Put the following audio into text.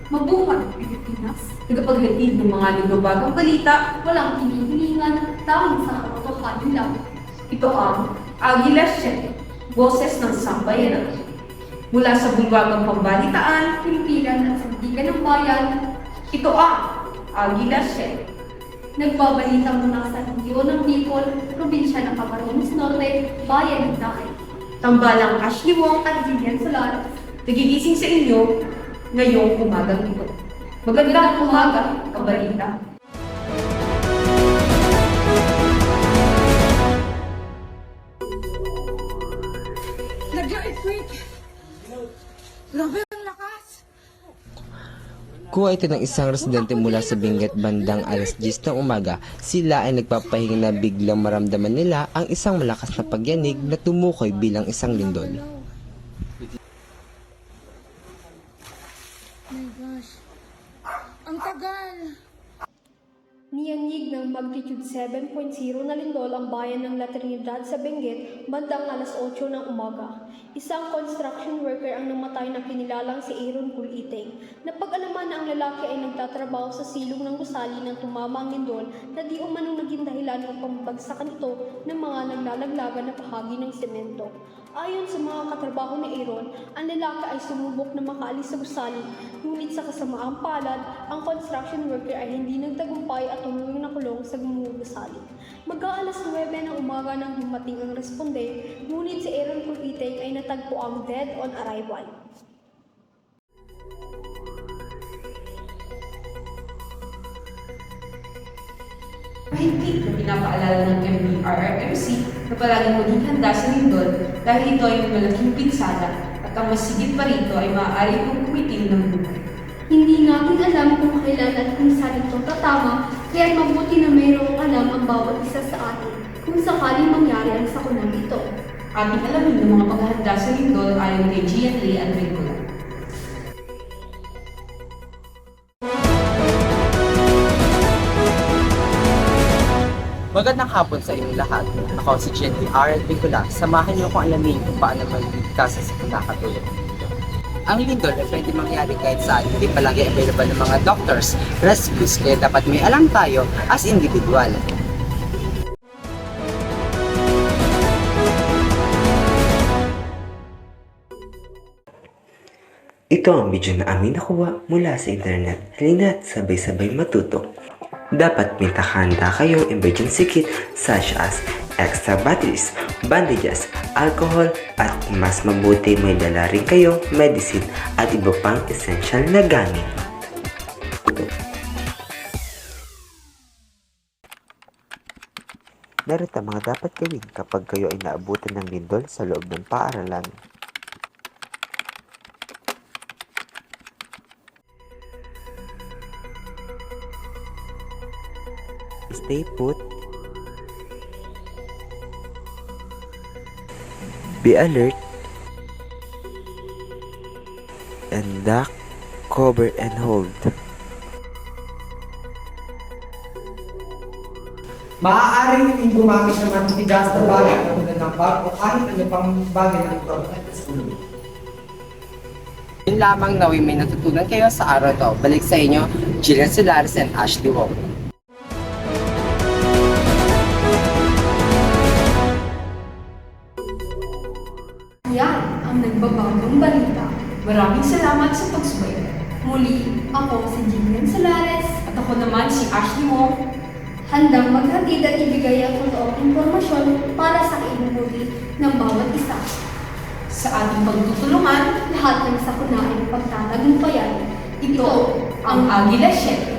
Mabuhay Pilipinas. Tagapaghatid ng mga lugabagang balita, Walang hinihilingan, tanging sa katotohanan lang. ito ang Agila 7, Boses ng Sambayanan. Mula sa bulwagang pambalitaan, Pimpilan at sandigan ng bayan, ito ang Agila 7. nagbabalita mula sa Rio ng Bicol, probinsya ng Camarines Norte, bayan ng Dahay. Tambalang Ashley Wong At Jillian Solares, nagigising sa inyo ngayong umagang ito. Magandang umaga, kabalita. Nag-earthquake! Grabe ang lakas! Kuha ito ng isang residente mula sa Benguet bandang alas 10 ng umaga. Sila ay nagpapahinga na biglang maramdaman nila ang isang malakas na pagyanig na tumukoy bilang isang lindol. My gosh. Ang tagal! Niyanyig ng magnitude 7.0 na lindol ang bayan ng La Trinidad sa Benguet bandang alas 8 ng umaga. Isang construction worker ang namatay na kinilalang si Aaron Kuliteng. Napag-alaman na ang lalaki ay nagtatrabaho sa silong ng gusali ng tumama ang lindol na di umanong naging dahilan ng pambagsakan ito ng mga naglalaglagan na bahagi ng semento. Ayon sa mga katrabaho ni Aaron, ang lalaki ay sumubok na makaalis sa gusali, ngunit sa kasamaang palad, ang construction worker ay hindi nagtagumpay at tuluyang nakulong sa gusali. Mag-aalas 9 ng umaga nang dumating ang responde, ngunit si Aaron Kuliteng ay natagpo ang dead on arrival. Mahigpit na pinapaalala ng MBRRMC na palaging maging handa sa lindol dahil ito ay malaking pinsala at ang masigit pa rito ay maaari kong kumitil ng buhay. Hindi natin alam kung kailan at kung saan ito tatama, kaya mabuti na mayroong alam ang bawat isa sa atin kung sakaling mangyari ang sakunang ito. Ating alamin ng mga paghahanda sa lindol ayon kay Gian Ray Adricola. Magandang hapon sa inyong lahat. Ako si Gently R. Bicula. Samahan niyo kung alamin kung paano magligtas sa pagkakatulog. Ang lindol ay pwede mangyari kahit saan, hindi palagi available ng mga doctors, rescues, kaya dapat may alam tayo as individual. Ito ang video na amin nakuha mula sa internet. Halina't sabay-sabay matuto. Dapat may takahanda kayong emergency kit such as extra batteries, bandages, alcohol, at mas mabuti may dala rin kayong medicine at iba pang essential na gamit. Narito ang mga dapat gawin kapag kayo ay naabutan ng lindol sa loob ng paaralan. Stay put. Be alert. And duck, cover and hold. Maaaring hindi gumamit ng matigas na bagay tulad ng bar o kahit ano pang bagay ng protect sa ulo. Yun lamang na may natutunan kayo sa araw to. Balik sa inyo, Jillian Solares and Ashley Wong. Yan ang nagbabagong balita. Maraming salamat sa pagsubaybay. Muli, ako si Jillian Solares, At ako naman si Ashley Wong. handang maghatid at ibigay ang totoong impormasyon para sa kaibubuti ng bawat isa. Sa ating pagtutulungan, Lahat ng sakuna ay pagtatagumpayan. ito ang Agila 7.